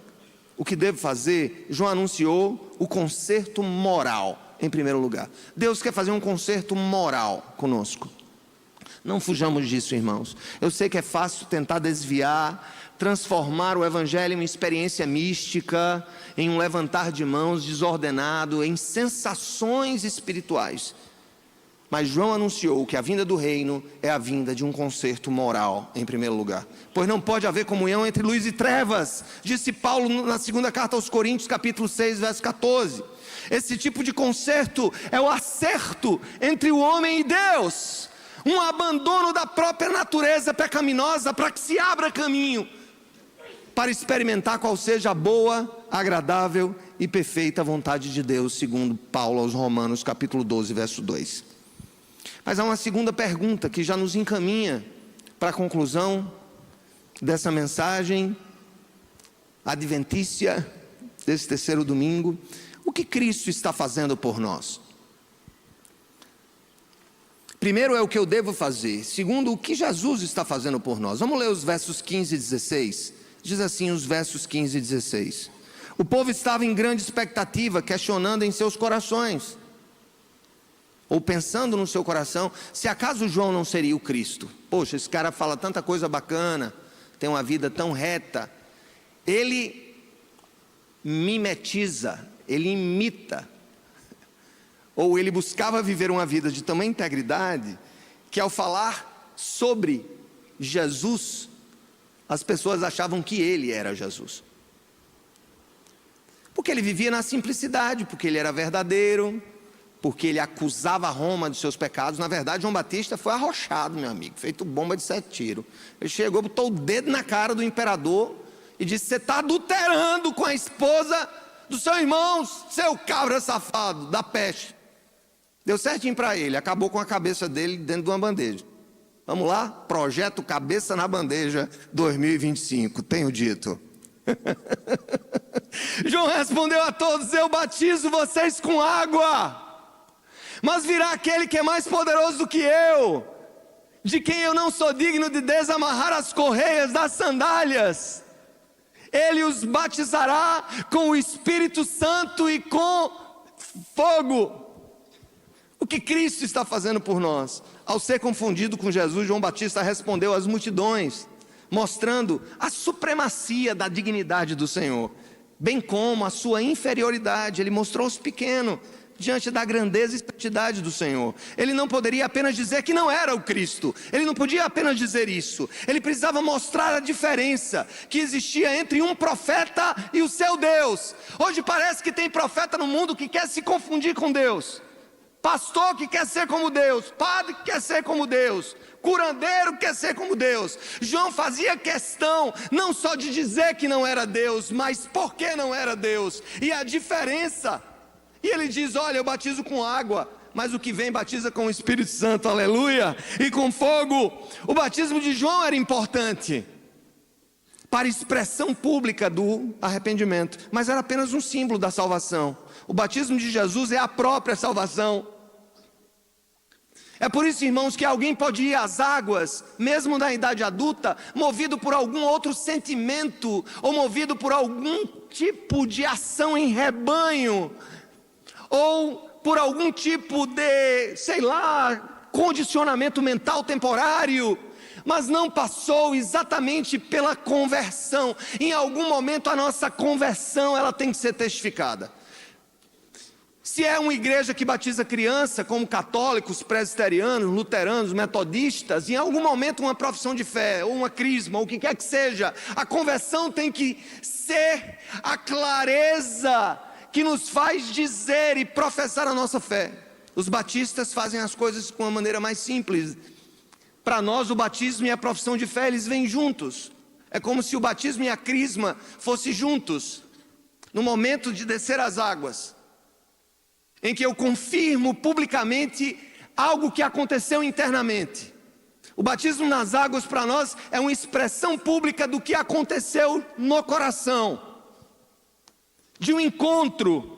[SPEAKER 1] o que devo fazer? João anunciou o conserto moral em primeiro lugar. Deus quer fazer um conserto moral conosco. Não fujamos disso, irmãos. Eu sei que é fácil tentar desviar, transformar o evangelho em uma experiência mística, em um levantar de mãos desordenado, em sensações espirituais. Mas João anunciou que a vinda do reino é a vinda de um conserto moral em primeiro lugar. Pois não pode haver comunhão entre luz e trevas, disse Paulo na segunda carta aos Coríntios, capítulo 6, verso 14. Esse tipo de conserto é o acerto entre o homem e Deus, um abandono da própria natureza pecaminosa para que se abra caminho para experimentar qual seja a boa, agradável e perfeita vontade de Deus, segundo Paulo aos Romanos, capítulo 12, verso 2. Mas há uma segunda pergunta que já nos encaminha para a conclusão dessa mensagem adventícia, desse terceiro domingo. O que Cristo está fazendo por nós? Primeiro é o que eu devo fazer. Segundo, o que Jesus está fazendo por nós. Vamos ler os versos 15 e 16. Diz assim os versos 15 e 16. O povo estava em grande expectativa, questionando em seus corações, ou pensando no seu coração, se acaso João não seria o Cristo. Poxa, esse cara fala tanta coisa bacana, tem uma vida tão reta. Ele mimetiza, ele imita, ou ele buscava viver uma vida de tamanha integridade, que ao falar sobre Jesus, as pessoas achavam que ele era Jesus. Porque ele vivia na simplicidade, porque ele era verdadeiro, porque ele acusava Roma de seus pecados. Na verdade, João Batista foi arrochado, meu amigo, feito bomba de 7 tiros. Ele chegou, botou o dedo na cara do imperador e disse: você está adulterando com a esposa do seu irmão, seu cabra safado, da peste. Deu certinho para ele, acabou com a cabeça dele dentro de uma bandeja. Vamos lá? Projeto Cabeça na Bandeja 2025, tenho dito. João respondeu a todos: eu batizo vocês com água, mas virá aquele que é mais poderoso do que eu, de quem eu não sou digno de desamarrar as correias das sandálias. Ele os batizará com o Espírito Santo e com fogo. O que Cristo está fazendo por nós? Ao ser confundido com Jesus, João Batista respondeu às multidões, mostrando a supremacia da dignidade do Senhor, bem como a sua inferioridade. Ele mostrou os pequenos diante da grandeza e santidade do Senhor. Ele não poderia apenas dizer que não era o Cristo, ele não podia apenas dizer isso, ele precisava mostrar a diferença que existia entre um profeta e o seu Deus. Hoje parece que tem profeta no mundo que quer se confundir com Deus, pastor que quer ser como Deus, padre que quer ser como Deus, curandeiro que quer ser como Deus. João fazia questão não só de dizer que não era Deus, mas por que não era Deus, e a diferença. E ele diz: olha, eu batizo com água, mas o que vem batiza com o Espírito Santo, aleluia, e com fogo. O batismo de João era importante para a expressão pública do arrependimento, mas era apenas um símbolo da salvação. O batismo de Jesus é a própria salvação. É por isso, irmãos, que alguém pode ir às águas, mesmo na idade adulta, movido por algum outro sentimento, ou movido por algum tipo de ação em rebanho, ou por algum tipo de, sei lá, condicionamento mental temporário, mas não passou exatamente pela conversão. Em algum momento a nossa conversão, ela tem que ser testificada. Se é uma igreja que batiza criança, como católicos, presbiterianos, luteranos, metodistas, em algum momento uma profissão de fé, ou uma crisma, ou o que quer que seja, a conversão tem que ser a clareza que nos faz dizer e professar a nossa fé. Os batistas fazem as coisas com uma maneira mais simples. Para nós, o batismo e a profissão de fé, eles vêm juntos. É como se o batismo e a crisma fossem juntos. No momento de descer as águas, em que eu confirmo publicamente algo que aconteceu internamente. O batismo nas águas para nós é uma expressão pública do que aconteceu no coração, de um encontro.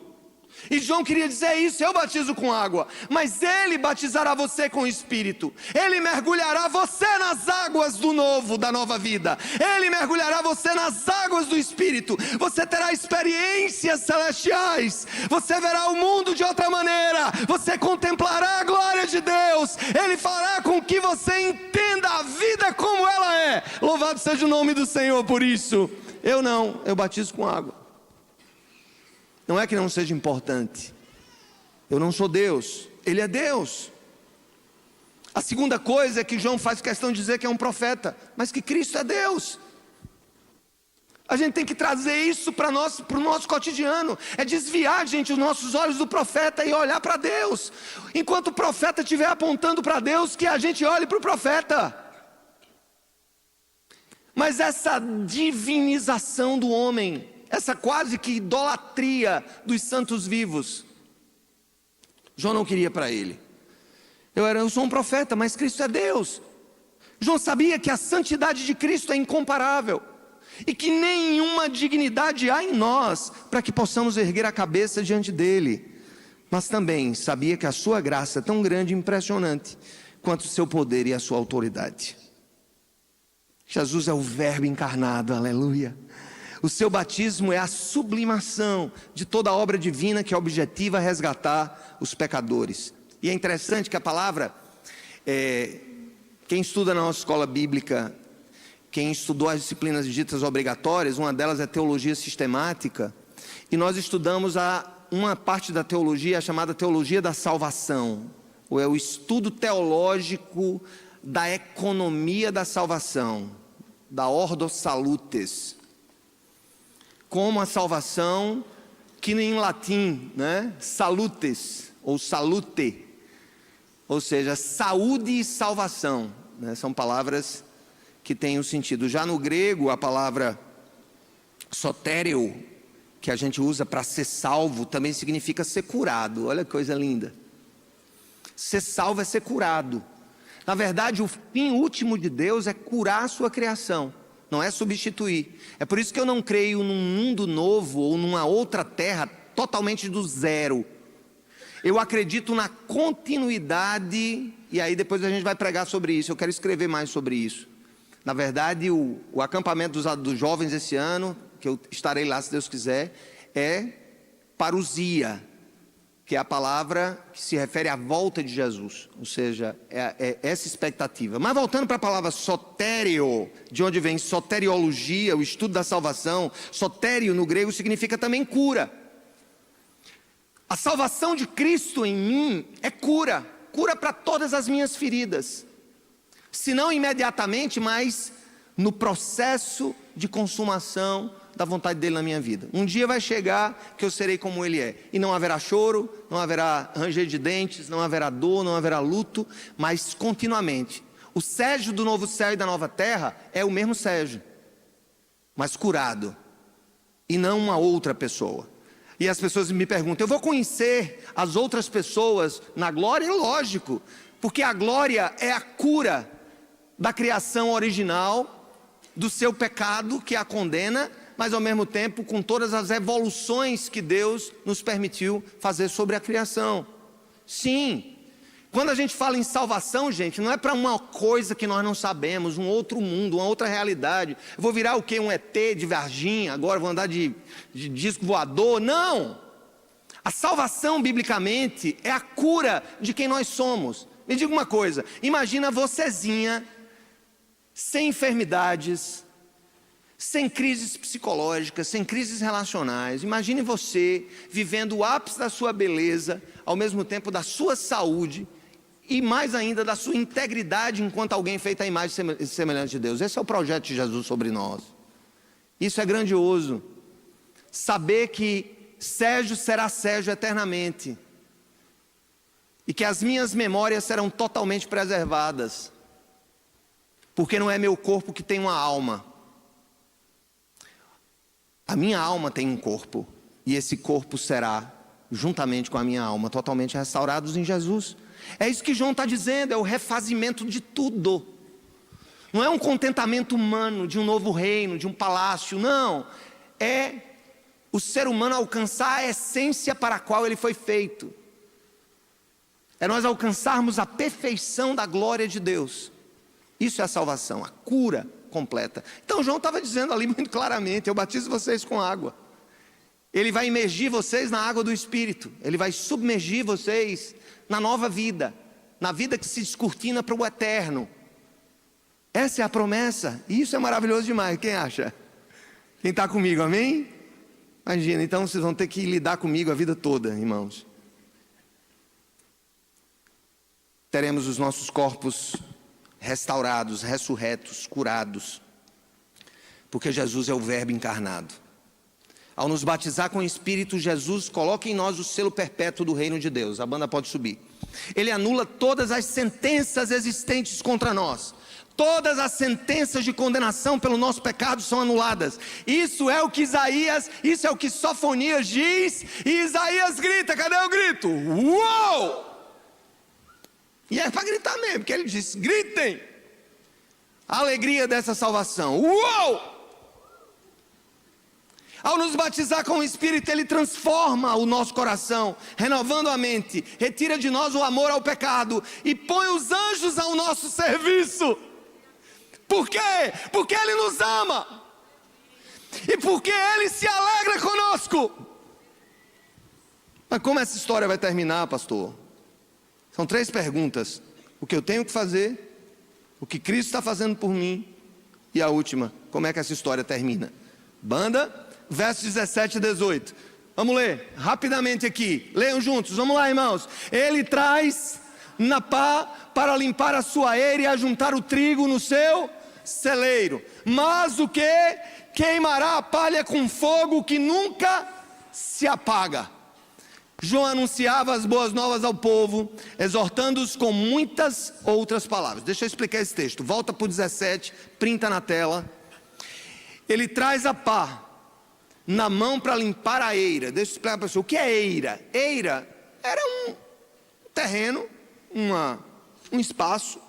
[SPEAKER 1] E João queria dizer isso: eu batizo com água, mas ele batizará você com o Espírito. Ele mergulhará você nas águas do novo, da nova vida. Ele mergulhará você nas águas do Espírito. Você terá experiências celestiais. Você verá o mundo de outra maneira. Você contemplará a glória de Deus. Ele fará com que você entenda a vida como ela é. Louvado seja o nome do Senhor por isso. Eu batizo com água. Não é que não seja importante. Eu não sou Deus, Ele é Deus. A segunda coisa é que João faz questão de dizer que é um profeta, mas que Cristo é Deus. A gente tem que trazer isso para o nosso cotidiano. É desviar, gente, os nossos olhos do profeta e olhar para Deus. Enquanto o profeta estiver apontando para Deus, que a gente olhe para o profeta. Mas essa divinização do homem, essa quase que idolatria dos santos vivos, João não queria para ele. Eu sou um profeta, mas Cristo é Deus. João sabia que a santidade de Cristo é incomparável, e que nenhuma dignidade há em nós para que possamos erguer a cabeça diante dele. Mas também sabia que a sua graça é tão grande e impressionante quanto o seu poder e a sua autoridade. Jesus é o Verbo encarnado, aleluia. O seu batismo é a sublimação de toda a obra divina que objetiva resgatar os pecadores. E é interessante que a palavra, quem estuda na nossa escola bíblica, quem estudou as disciplinas ditas obrigatórias, uma delas é teologia sistemática, e nós estudamos uma parte da teologia chamada teologia da salvação, ou é o estudo teológico da economia da salvação, da ordo salutis. Como a salvação, que em latim, né, salutis, ou salute, ou seja, saúde e salvação, né? São palavras que têm um sentido. Já no grego, a palavra sotério, que a gente usa para ser salvo, também significa ser curado. Olha que coisa linda. Ser salvo é ser curado. Na verdade, o fim último de Deus é curar a sua criação, não é substituir. É por isso que eu não creio num mundo novo ou numa outra terra totalmente do zero. Eu acredito na continuidade, e aí depois a gente vai pregar sobre isso. Eu quero escrever mais sobre isso. Na verdade, o acampamento dos jovens esse ano, que eu estarei lá se Deus quiser, é parousia, que é a palavra que se refere à volta de Jesus, ou seja, é essa expectativa. Mas voltando para a palavra sotério, de onde vem soteriologia, o estudo da salvação, sotério no grego significa também cura. A salvação de Cristo em mim é cura, cura para todas as minhas feridas, se não imediatamente, mas no processo de consumação da vontade dele na minha vida. Um dia vai chegar que eu serei como ele é, e não haverá choro, não haverá ranger de dentes, não haverá dor, não haverá luto, mas continuamente. O Sérgio do novo céu e da nova terra é o mesmo Sérgio, mas curado, e não uma outra pessoa. E as pessoas me perguntam, eu vou conhecer as outras pessoas na glória? Lógico, porque a glória é a cura da criação original, do seu pecado que a condena, mas ao mesmo tempo com todas as evoluções que Deus nos permitiu fazer sobre a criação. Sim, quando a gente fala em salvação, gente, não é para uma coisa que nós não sabemos, um outro mundo, uma outra realidade. Eu vou virar o quê? Um ET de Varginha, agora vou andar de disco voador? Não! A salvação, biblicamente, é a cura de quem nós somos. Me diga uma coisa, imagina vocêzinha, sem enfermidades, sem crises psicológicas, sem crises relacionais. Imagine você vivendo o ápice da sua beleza, ao mesmo tempo da sua saúde e mais ainda da sua integridade enquanto alguém feito à imagem e semelhança de Deus. Esse é o projeto de Jesus sobre nós. Isso é grandioso. Saber que Sérgio será Sérgio eternamente e que as minhas memórias serão totalmente preservadas, porque não é meu corpo que tem uma alma. A minha alma tem um corpo, e esse corpo será, juntamente com a minha alma, totalmente restaurados em Jesus. É isso que João está dizendo, é o refazimento de tudo. Não é um contentamento humano de um novo reino, de um palácio, não. É o ser humano alcançar a essência para a qual ele foi feito. É nós alcançarmos a perfeição da glória de Deus. Isso é a salvação, a cura completa. Então João estava dizendo ali muito claramente, eu batizo vocês com água. Ele vai imergir vocês na água do Espírito. Ele vai submergir vocês na nova vida, na vida que se descortina para o eterno. Essa é a promessa, e isso é maravilhoso demais, quem acha? Quem está comigo, amém? Imagina, então vocês vão ter que lidar comigo a vida toda, irmãos. Teremos os nossos corpos restaurados, ressurretos, curados, porque Jesus é o Verbo encarnado. Ao nos batizar com o Espírito, Jesus coloca em nós o selo perpétuo do reino de Deus. A banda pode subir. Ele anula todas as sentenças existentes contra nós. Todas as sentenças de condenação pelo nosso pecado são anuladas. Isso é o que Isaías, isso é o que Sofonias diz, e Isaías grita, cadê o grito? Uou! E é para gritar mesmo, porque ele diz, gritem, a alegria dessa salvação. Uou! Ao nos batizar com o Espírito, Ele transforma o nosso coração, renovando a mente, retira de nós o amor ao pecado e põe os anjos ao nosso serviço. Por quê? Porque Ele nos ama e porque Ele se alegra conosco. Mas como essa história vai terminar, pastor? São 3 perguntas: o que eu tenho que fazer, o que Cristo está fazendo por mim, e a última, como é que essa história termina? Banda, versos 17 e 18. Vamos ler rapidamente aqui. Leiam juntos, vamos lá, irmãos. Ele traz na pá para limpar a sua eira e ajuntar o trigo no seu celeiro. Mas o que? Queimará a palha com fogo que nunca se apaga. João anunciava as boas novas ao povo, exortando-os com muitas outras palavras. Deixa eu explicar esse texto. Volta para o 17, printa na tela. Ele traz a pá na mão para limpar a eira. Deixa eu explicar para você. O que é eira? Eira era um terreno, um espaço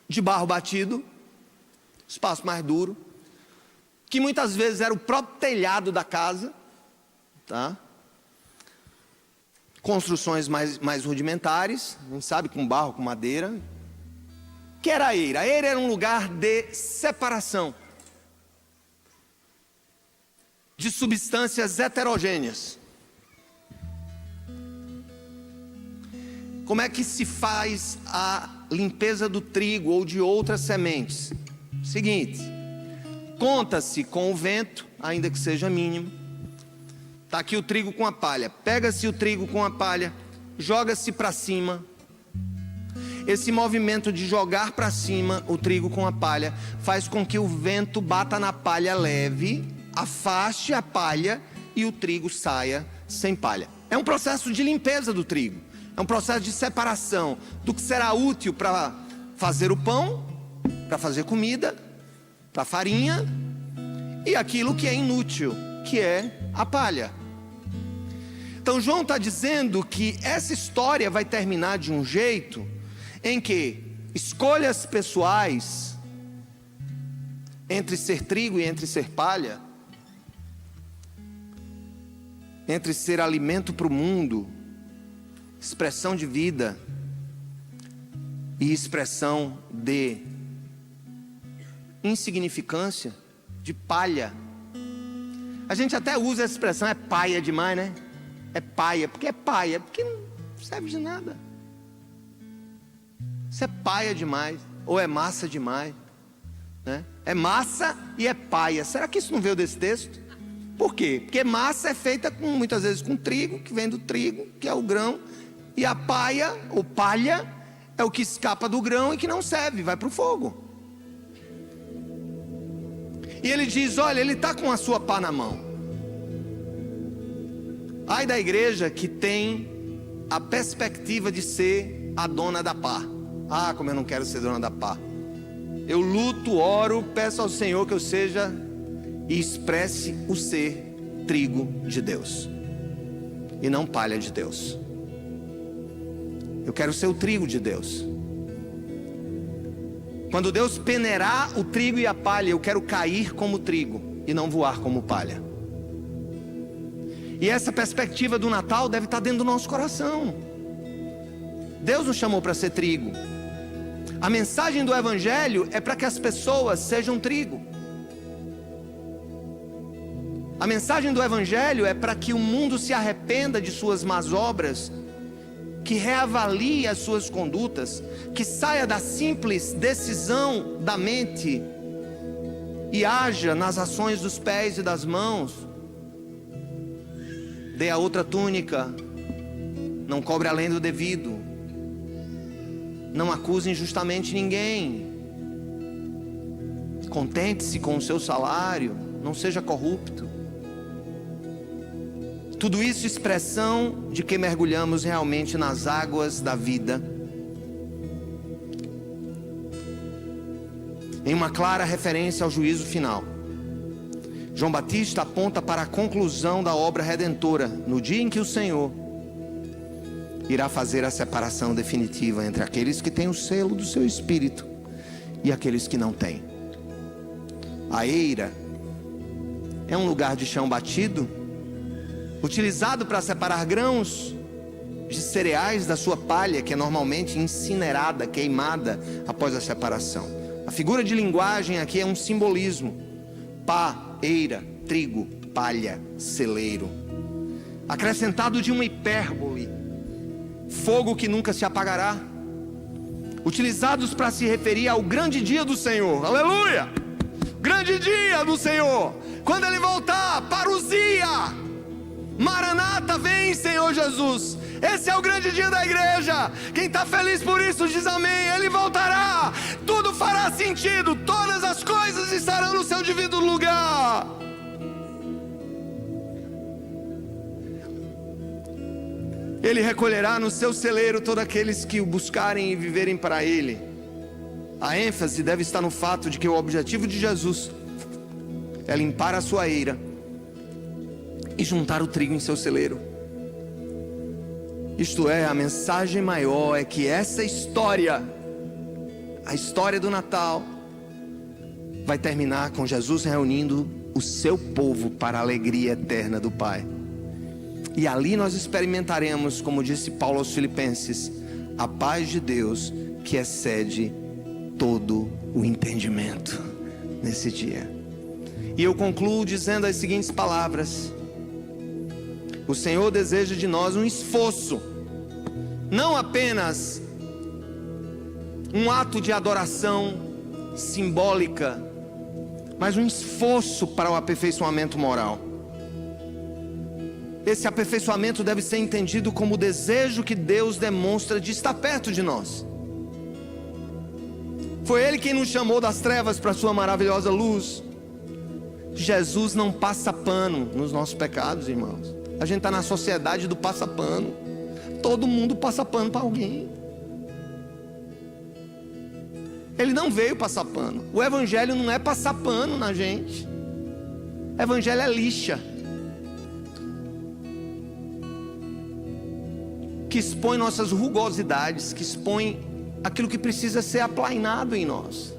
[SPEAKER 1] de barro batido, espaço mais duro, que muitas vezes era o próprio telhado da casa, tá? Construções mais rudimentares, a gente sabe, com barro, com madeira. Que era a eira? A eira era um lugar de separação de substâncias heterogêneas. Como é que se faz a limpeza do trigo ou de outras sementes? Seguinte, conta-se com o vento, ainda que seja mínimo. Está aqui o trigo com a palha. Pega-se o trigo com a palha, joga-se para cima. Esse movimento de jogar para cima o trigo com a palha faz com que o vento bata na palha leve, afaste a palha e o trigo saia sem palha. É um processo de limpeza do trigo. É um processo de separação do que será útil para fazer o pão, para fazer comida, para farinha, e aquilo que é inútil, que é a palha. Então João está dizendo que essa história vai terminar de um jeito em que escolhas pessoais entre ser trigo e entre ser palha, entre ser alimento para o mundo, expressão de vida e expressão de insignificância, de palha. A gente até usa essa expressão, é paia demais, né? É paia, porque não serve de nada. Isso é paia demais, ou é massa demais, né? É massa e é paia. Será que isso não veio desse texto? Por quê? Porque massa é feita muitas vezes com trigo, que vem do trigo, que é o grão. E a paia, ou palha, é o que escapa do grão e que não serve, vai para o fogo. E ele diz, olha, ele está com a sua pá na mão. Ai da igreja que tem a perspectiva de ser a dona da pá. Ah, como eu não quero ser dona da pá. Eu luto, oro, peço ao Senhor que eu seja e expresse o ser trigo de Deus e não palha de Deus. Eu quero ser o trigo de Deus. Quando Deus peneirar o trigo e a palha, eu quero cair como trigo e não voar como palha. E essa perspectiva do Natal deve estar dentro do nosso coração. Deus nos chamou para ser trigo. A mensagem do Evangelho é para que as pessoas sejam trigo. A mensagem do Evangelho é para que o mundo se arrependa de suas más obras, que reavalie as suas condutas, que saia da simples decisão da mente e haja nas ações dos pés e das mãos. Dê a outra túnica, não cobre além do devido, não acuse injustamente ninguém, contente-se com o seu salário, não seja corrupto. Tudo isso expressão de que mergulhamos realmente nas águas da vida, em uma clara referência ao juízo final. João Batista aponta para a conclusão da obra redentora, no dia em que o Senhor irá fazer a separação definitiva entre aqueles que têm o selo do seu Espírito e aqueles que não têm. A eira é um lugar de chão batido, utilizado para separar grãos de cereais da sua palha, que é normalmente incinerada, queimada após a separação. A figura de linguagem aqui é um simbolismo: pá, eira, trigo, palha, celeiro, acrescentado de uma hipérbole, fogo que nunca se apagará, utilizados para se referir ao grande dia do Senhor. Aleluia! Grande dia do Senhor, quando Ele voltar, parousia, Maranata, vem Senhor Jesus. Esse é o grande dia da igreja. Quem está feliz por isso diz amém. Ele voltará, tudo fará sentido, todas as coisas estarão no seu devido lugar. Ele recolherá no seu celeiro todos aqueles que o buscarem e viverem para Ele. A ênfase deve estar no fato de que o objetivo de Jesus é limpar a sua eira e juntar o trigo em seu celeiro. Isto é, a mensagem maior é que essa história, a história do Natal, vai terminar com Jesus reunindo o seu povo para a alegria eterna do Pai. E ali nós experimentaremos, como disse Paulo aos Filipenses, a paz de Deus que excede todo o entendimento nesse dia. E eu concluo dizendo as seguintes palavras: o Senhor deseja de nós um esforço, não apenas um ato de adoração simbólica, mas um esforço para o aperfeiçoamento moral. Esse aperfeiçoamento deve ser entendido como o desejo que Deus demonstra de estar perto de nós. Foi Ele quem nos chamou das trevas para a sua maravilhosa luz. Jesus não passa pano nos nossos pecados, irmãos. A gente está na sociedade do passa-pano. Todo mundo passa pano para alguém. Ele não veio passar pano. O evangelho não é passar pano na gente. O evangelho é lixa, que expõe nossas rugosidades, que expõe aquilo que precisa ser aplainado em nós.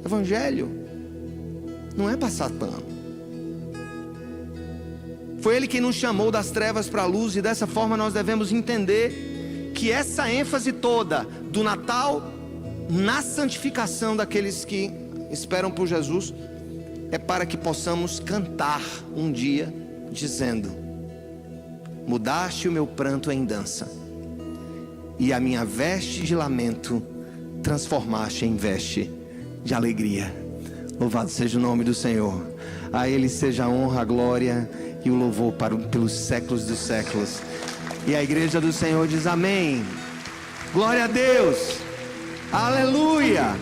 [SPEAKER 1] Evangelho não é passar pano. Foi Ele quem nos chamou das trevas para a luz, e dessa forma nós devemos entender que essa ênfase toda do Natal na santificação daqueles que esperam por Jesus é para que possamos cantar um dia dizendo: mudaste o meu pranto em dança, e a minha veste de lamento transformaste em veste de alegria. Louvado seja o nome do Senhor. A Ele seja a honra, a glória e o louvor pelos séculos dos séculos. E a igreja do Senhor diz amém. Glória a Deus. Aleluia.